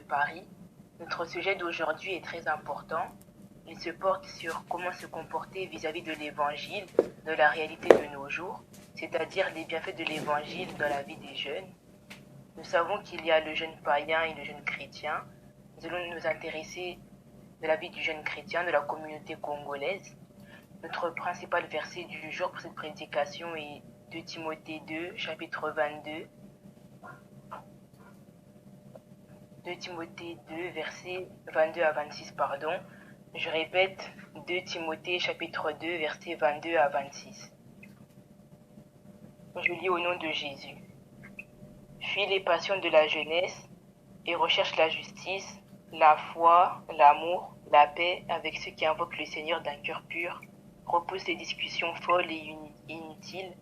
Paris. Notre sujet d'aujourd'hui est très important. Il se porte sur comment se comporter vis-à-vis de l'Évangile, de la réalité de nos jours, c'est-à-dire les bienfaits de l'Évangile dans la vie des jeunes. Nous savons qu'il y a le jeune païen et le jeune chrétien. Nous allons nous intéresser de la vie du jeune chrétien de la communauté congolaise. Notre principal verset du jour pour cette prédication est 2 Timothée 2, chapitre 22. 2 Timothée 2, versets 22 à 26, pardon. Je répète, 2 Timothée chapitre 2, versets 22 à 26. Je lis au nom de Jésus. Fuis les passions de la jeunesse et recherche la justice, la foi, l'amour, la paix avec ceux qui invoquent le Seigneur d'un cœur pur. Repousse les discussions folles et inutiles,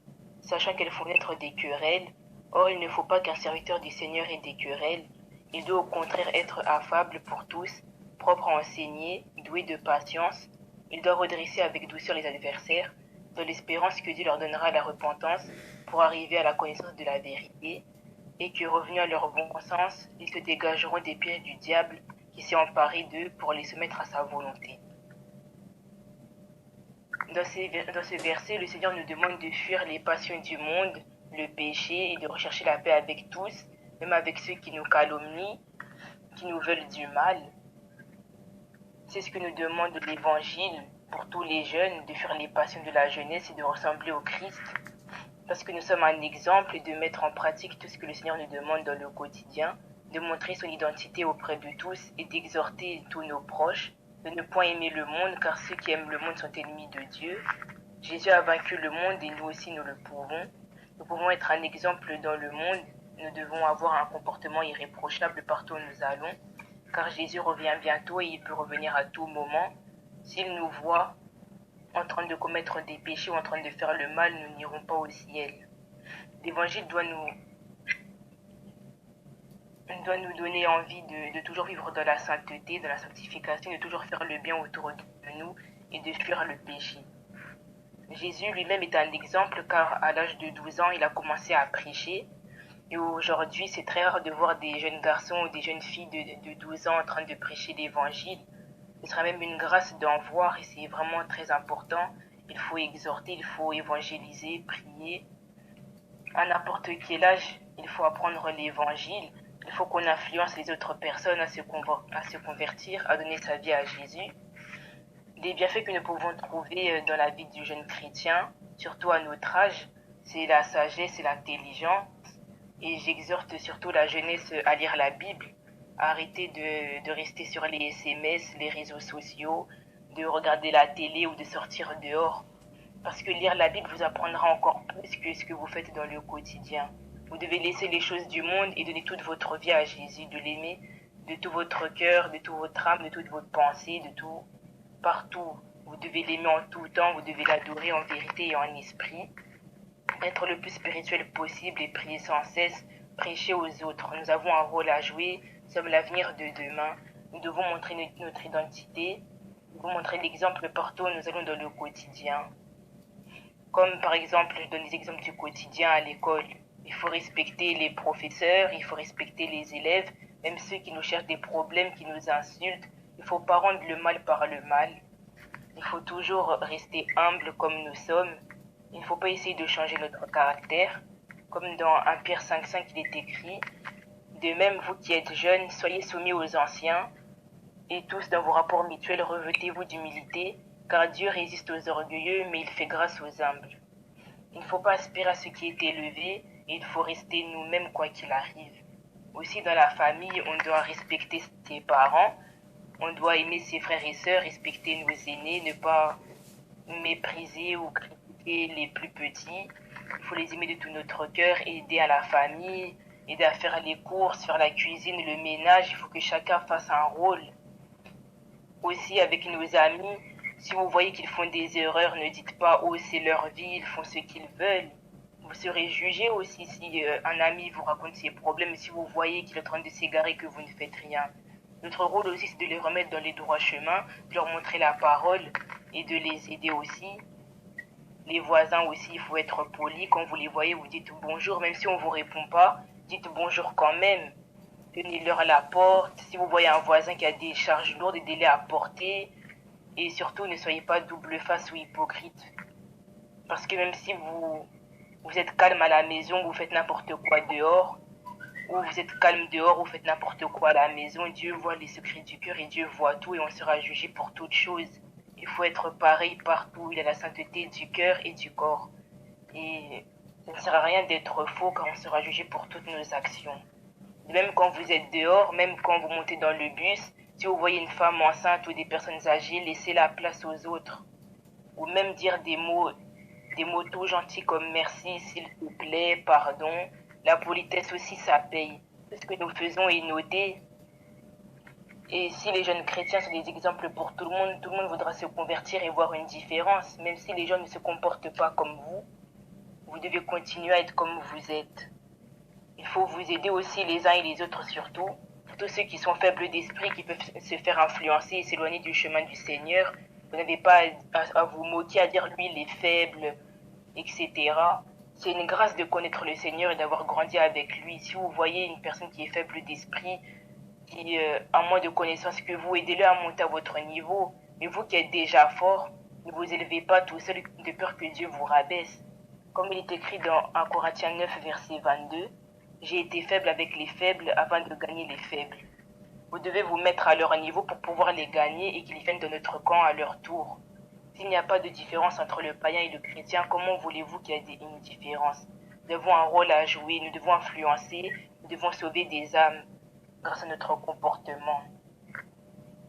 sachant qu'elles font naître des querelles. Or, il ne faut pas qu'un serviteur du Seigneur ait des querelles. Il doit au contraire être affable pour tous, propre à enseigner, doué de patience. Il doit redresser avec douceur les adversaires, dans l'espérance que Dieu leur donnera la repentance pour arriver à la connaissance de la vérité, et que, revenus à leur bon sens, ils se dégageront des pièges du diable qui s'est emparé d'eux pour les soumettre à sa volonté. Dans ce verset, le Seigneur nous demande de fuir les passions du monde, le péché, et de rechercher la paix avec tous, même avec ceux qui nous calomnient, qui nous veulent du mal. C'est ce que nous demande l'Évangile pour tous les jeunes, de fuir les passions de la jeunesse et de ressembler au Christ, parce que nous sommes un exemple et de mettre en pratique tout ce que le Seigneur nous demande dans le quotidien, de montrer son identité auprès de tous et d'exhorter tous nos proches, de ne point aimer le monde, car ceux qui aiment le monde sont ennemis de Dieu. Jésus a vaincu le monde et nous aussi nous le pouvons. Nous pouvons être un exemple dans le monde. Nous devons avoir un comportement irréprochable partout où nous allons, car Jésus revient bientôt et il peut revenir à tout moment. S'il nous voit en train de commettre des péchés ou en train de faire le mal, nous n'irons pas au ciel. L'Évangile doit nous donner envie de toujours vivre dans la sainteté, dans la sanctification, de toujours faire le bien autour de nous et de fuir le péché. Jésus lui-même est un exemple car à l'âge de 12 ans, il a commencé à prêcher. Et aujourd'hui, c'est très rare de voir des jeunes garçons ou des jeunes filles de 12 ans en train de prêcher l'Évangile. Ce sera même une grâce d'en voir et c'est vraiment très important. Il faut exhorter, il faut évangéliser, prier. À n'importe quel âge, il faut apprendre l'Évangile. Il faut qu'on influence les autres personnes à se convertir, à donner sa vie à Jésus. Les bienfaits que nous pouvons trouver dans la vie du jeune chrétien, surtout à notre âge, c'est la sagesse et l'intelligence. Et j'exhorte surtout la jeunesse à lire la Bible, à arrêter de rester sur les SMS, les réseaux sociaux, de regarder la télé ou de sortir dehors. Parce que lire la Bible vous apprendra encore plus que ce que vous faites dans le quotidien. Vous devez laisser les choses du monde et donner toute votre vie à Jésus, de l'aimer de tout votre cœur, de toute votre âme, de toute votre pensée, de tout, partout. Vous devez l'aimer en tout temps, vous devez l'adorer en vérité et en esprit. Être le plus spirituel possible et prier sans cesse, prêcher aux autres. Nous avons un rôle à jouer, nous sommes l'avenir de demain. Nous devons montrer notre identité, nous devons montrer l'exemple partout où nous allons dans le quotidien. Comme par exemple, je donne des exemples du quotidien à l'école. Il faut respecter les professeurs, il faut respecter les élèves, même ceux qui nous cherchent des problèmes, qui nous insultent. Il ne faut pas rendre le mal par le mal. Il faut toujours rester humble comme nous sommes. Il ne faut pas essayer de changer notre caractère. Comme dans 1 Pierre 5,5 il est écrit, de même vous qui êtes jeunes, soyez soumis aux anciens, et tous dans vos rapports mutuels revêtez-vous d'humilité, car Dieu résiste aux orgueilleux, mais il fait grâce aux humbles. Il ne faut pas aspirer à ce qui est élevé, et il faut rester nous-mêmes quoi qu'il arrive. Aussi dans la famille, on doit respecter ses parents, on doit aimer ses frères et sœurs, respecter nos aînés, ne pas mépriser ou critiquer les plus petits. Il faut les aimer de tout notre cœur, aider à la famille, aider à faire les courses, faire la cuisine, le ménage. Il faut que chacun fasse un rôle. Aussi avec nos amis, si vous voyez qu'ils font des erreurs, ne dites pas « oh c'est leur vie, ils font ce qu'ils veulent ». Vous serez jugé aussi si un ami vous raconte ses problèmes, si vous voyez qu'il est en train de s'égarer, que vous ne faites rien. Notre rôle aussi, c'est de les remettre dans les droits chemins, de leur montrer la parole et de les aider aussi. Les voisins aussi, il faut être poli. Quand vous les voyez, vous dites bonjour, même si on ne vous répond pas, dites bonjour quand même. Donnez-leur la porte. Si vous voyez un voisin qui a des charges lourdes, aidez-les à porter. Et surtout, ne soyez pas double face ou hypocrite. Parce que même si vous êtes calme à la maison, vous faites n'importe quoi dehors, ou vous êtes calme dehors, vous faites n'importe quoi à la maison, Dieu voit les secrets du cœur et Dieu voit tout et on sera jugé pour toute chose. Il faut être pareil partout. Il y a la sainteté du cœur et du corps. Et ça ne sert à rien d'être faux car on sera jugé pour toutes nos actions. Même quand vous êtes dehors, même quand vous montez dans le bus, si vous voyez une femme enceinte ou des personnes âgées, laissez la place aux autres. Ou même dire des mots tout gentils comme merci, s'il te plaît, pardon. La politesse aussi, ça paye. Ce que nous faisons est noté. Et si les jeunes chrétiens sont des exemples pour tout le monde voudra se convertir et voir une différence. Même si les gens ne se comportent pas comme vous devez continuer à être comme vous êtes. Il faut vous aider aussi les uns et les autres surtout. Pour tous ceux qui sont faibles d'esprit, qui peuvent se faire influencer et s'éloigner du chemin du Seigneur, vous n'avez pas à vous moquer, à dire lui il est faible, etc. C'est une grâce de connaître le Seigneur et d'avoir grandi avec lui. Si vous voyez une personne qui est faible d'esprit, qui a moins de connaissances que vous, aidez-le à monter à votre niveau. Mais vous qui êtes déjà fort, ne vous élevez pas tout seul de peur que Dieu vous rabaisse. Comme il est écrit dans 1 Corinthiens 9, verset 22, j'ai été faible avec les faibles afin de gagner les faibles. Vous devez vous mettre à leur niveau pour pouvoir les gagner et qu'ils viennent de notre camp à leur tour. S'il n'y a pas de différence entre le païen et le chrétien, comment voulez-vous qu'il y ait une différence? Nous avons un rôle à jouer, nous devons influencer, nous devons sauver des âmes grâce à notre comportement.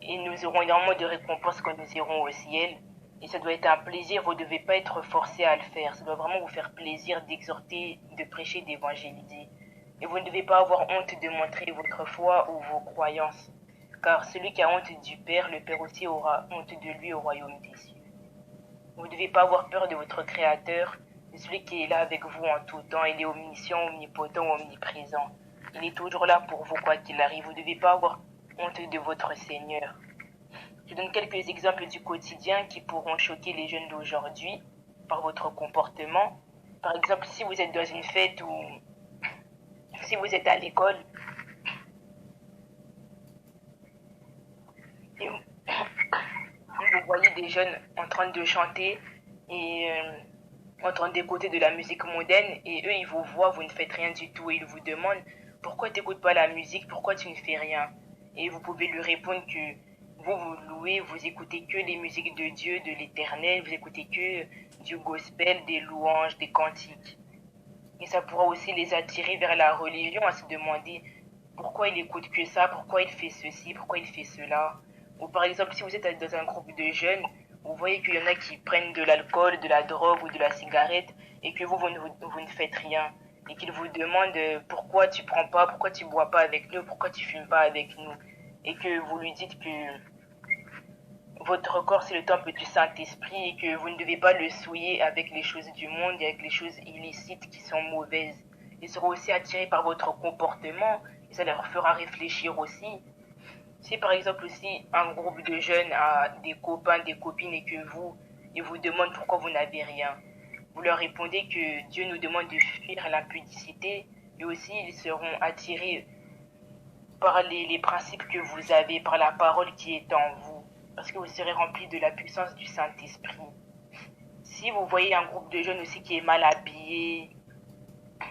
Et nous aurons énormément de récompenses quand nous irons au ciel. Et ça doit être un plaisir, vous ne devez pas être forcé à le faire. Ça doit vraiment vous faire plaisir d'exhorter, de prêcher, d'évangéliser. Et vous ne devez pas avoir honte de montrer votre foi ou vos croyances. Car celui qui a honte du Père, le Père aussi aura honte de lui au royaume des cieux. Vous ne devez pas avoir peur de votre Créateur, de celui qui est là avec vous en tout temps. Il est omniscient, omnipotent, omniprésent. Il est toujours là pour vous quoi qu'il arrive. Vous ne devez pas avoir honte de votre Seigneur. Je donne quelques exemples du quotidien qui pourront choquer les jeunes d'aujourd'hui par votre comportement. Par exemple, si vous êtes dans une fête ou si vous êtes à l'école et vous voyez des jeunes en train de chanter et en train d'écouter de la musique mondaine et eux ils vous voient, vous ne faites rien du tout et ils vous demandent pourquoi tu n'écoutes pas la musique, pourquoi tu ne fais rien. Et vous pouvez lui répondre que vous louez, vous écoutez que les musiques de Dieu, de l'Éternel, vous écoutez que du gospel, des louanges, des cantiques. Et ça pourra aussi les attirer vers la religion, à se demander pourquoi il écoute que ça, pourquoi il fait ceci, pourquoi il fait cela. Ou par exemple, si vous êtes dans un groupe de jeunes, vous voyez qu'il y en a qui prennent de l'alcool, de la drogue ou de la cigarette et que vous ne faites rien. Et qu'ils vous demandent pourquoi tu prends pas, pourquoi tu bois pas avec nous, pourquoi tu fumes pas avec nous. Et que vous lui dites que votre corps c'est le temple du Saint-Esprit et que vous ne devez pas le souiller avec les choses du monde et avec les choses illicites qui sont mauvaises. Ils seront aussi attirés par votre comportement et ça leur fera réfléchir aussi. Si par exemple aussi un groupe de jeunes a des copains, des copines et que ils vous demandent pourquoi vous n'avez rien, vous leur répondez que Dieu nous demande de fuir l'impudicité et aussi ils seront attirés par les principes que vous avez, par la parole qui est en vous, parce que vous serez remplis de la puissance du Saint-Esprit. Si vous voyez un groupe de jeunes aussi qui est mal habillé,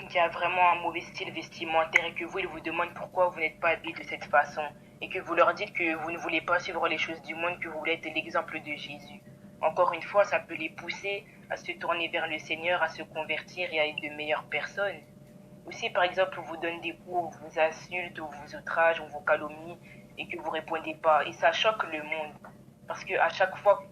qui a vraiment un mauvais style vestimentaire et que vous, ils vous demandent pourquoi vous n'êtes pas habillé de cette façon et que vous leur dites que vous ne voulez pas suivre les choses du monde, que vous voulez être l'exemple de Jésus. Encore une fois, ça peut les pousser à se tourner vers le Seigneur, à se convertir et à être de meilleures personnes. Ou si par exemple on vous donne des coups, on vous insulte, on vous outrage, on vous calomnie et que vous répondez pas. Et ça choque le monde. Parce que à chaque fois,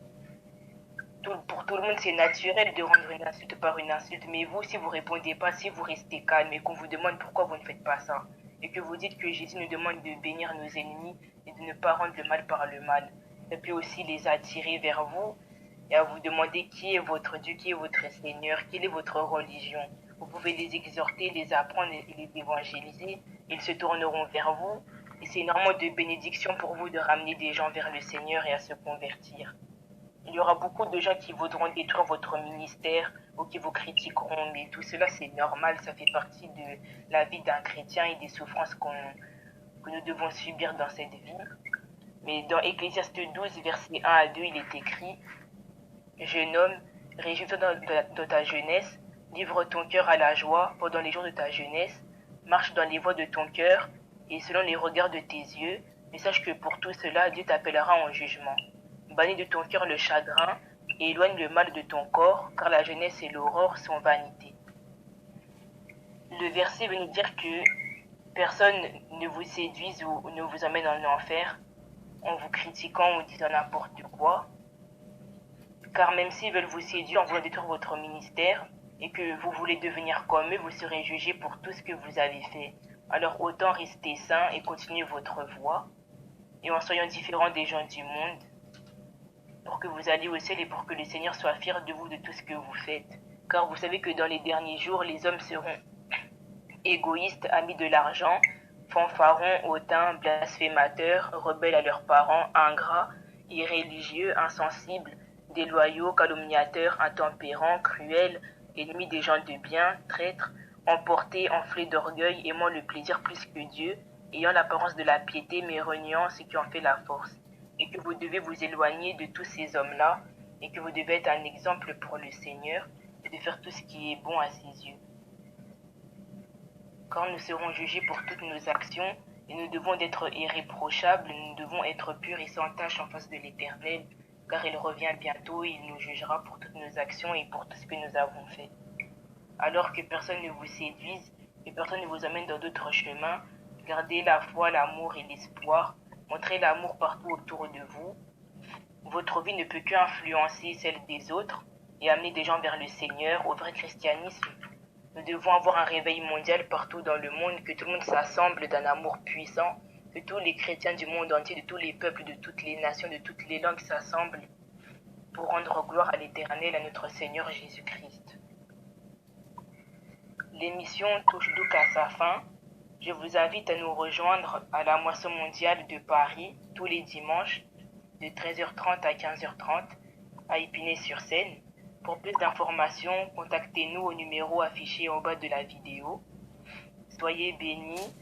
pour tout le monde, c'est naturel de rendre une insulte par une insulte. Mais vous, si vous répondez pas, si vous restez calme et qu'on vous demande pourquoi vous ne faites pas ça, et que vous dites que Jésus nous demande de bénir nos ennemis et de ne pas rendre le mal par le mal, ça peut aussi les attirer vers vous et à vous demander qui est votre Dieu, qui est votre Seigneur, quelle est votre religion. Vous pouvez les exhorter, les apprendre et les évangéliser. Ils se tourneront vers vous. Et c'est énormément de bénédictions pour vous de ramener des gens vers le Seigneur et à se convertir. Il y aura beaucoup de gens qui voudront détruire votre ministère ou qui vous critiqueront, mais tout cela c'est normal, ça fait partie de la vie d'un chrétien et des souffrances que nous devons subir dans cette vie. Mais dans Ecclésiaste 12, versets 1 à 2, il est écrit: Jeune homme, réjouis-toi dans ta jeunesse, livre ton cœur à la joie pendant les jours de ta jeunesse, marche dans les voies de ton cœur et selon les regards de tes yeux, mais sache que pour tout cela, Dieu t'appellera en jugement. Bannis de ton cœur le chagrin et éloigne le mal de ton corps, car la jeunesse et l'aurore sont vanité. Le verset veut nous dire que personne ne vous séduise ou ne vous emmène en enfer en vous critiquant ou disant n'importe quoi, car même s'ils veulent vous séduire en voulant détruire votre ministère et que vous voulez devenir comme eux, vous serez jugé pour tout ce que vous avez fait. Alors autant rester saint et continuer votre voie, et en soyant différent des gens du monde, pour que vous alliez au ciel et pour que le Seigneur soit fier de vous, de tout ce que vous faites. Car vous savez que dans les derniers jours, les hommes seront égoïstes, amis de l'argent, fanfarons, hautains, blasphémateurs, rebelles à leurs parents, ingrats, irréligieux, insensibles, déloyaux, calomniateurs, intempérants, cruels, ennemis des gens de bien, traîtres, emportés, enflés d'orgueil, aimant le plaisir plus que Dieu, ayant l'apparence de la piété, mais reniant ce qui en fait la force. Et que vous devez vous éloigner de tous ces hommes-là, et que vous devez être un exemple pour le Seigneur, et de faire tout ce qui est bon à ses yeux. Quand nous serons jugés pour toutes nos actions, et nous devons être irréprochables, nous devons être purs et sans tache en face de l'Éternel, car il revient bientôt et il nous jugera pour toutes nos actions et pour tout ce que nous avons fait. Alors que personne ne vous séduise, que personne ne vous emmène dans d'autres chemins, gardez la foi, l'amour et l'espoir, montrez l'amour partout autour de vous. Votre vie ne peut qu'influencer celle des autres et amener des gens vers le Seigneur, au vrai christianisme. Nous devons avoir un réveil mondial partout dans le monde, que tout le monde s'assemble d'un amour puissant, que tous les chrétiens du monde entier, de tous les peuples, de toutes les nations, de toutes les langues s'assemblent pour rendre gloire à l'Éternel, à notre Seigneur Jésus-Christ. L'émission touche donc à sa fin. Je vous invite à nous rejoindre à la Moisson mondiale de Paris tous les dimanches de 13h30 à 15h30 à Épinay-sur-Seine. Pour plus d'informations, contactez-nous au numéro affiché en bas de la vidéo. Soyez bénis.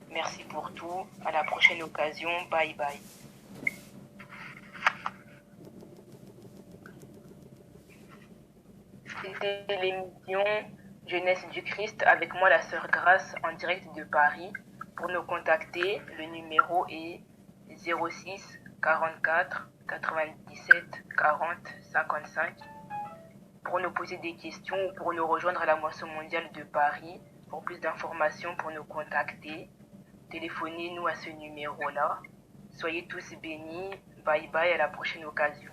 Merci pour tout. À la prochaine occasion. Bye bye. C'était l'émission Jeunesse du Christ avec moi, la sœur Grace, en direct de Paris. Pour nous contacter, le numéro est 06 44 97 40 55. Pour nous poser des questions ou pour nous rejoindre à la Moisson mondiale de Paris. Pour plus d'informations, pour nous contacter, téléphonez-nous à ce numéro-là. Soyez tous bénis. Bye bye, à la prochaine occasion.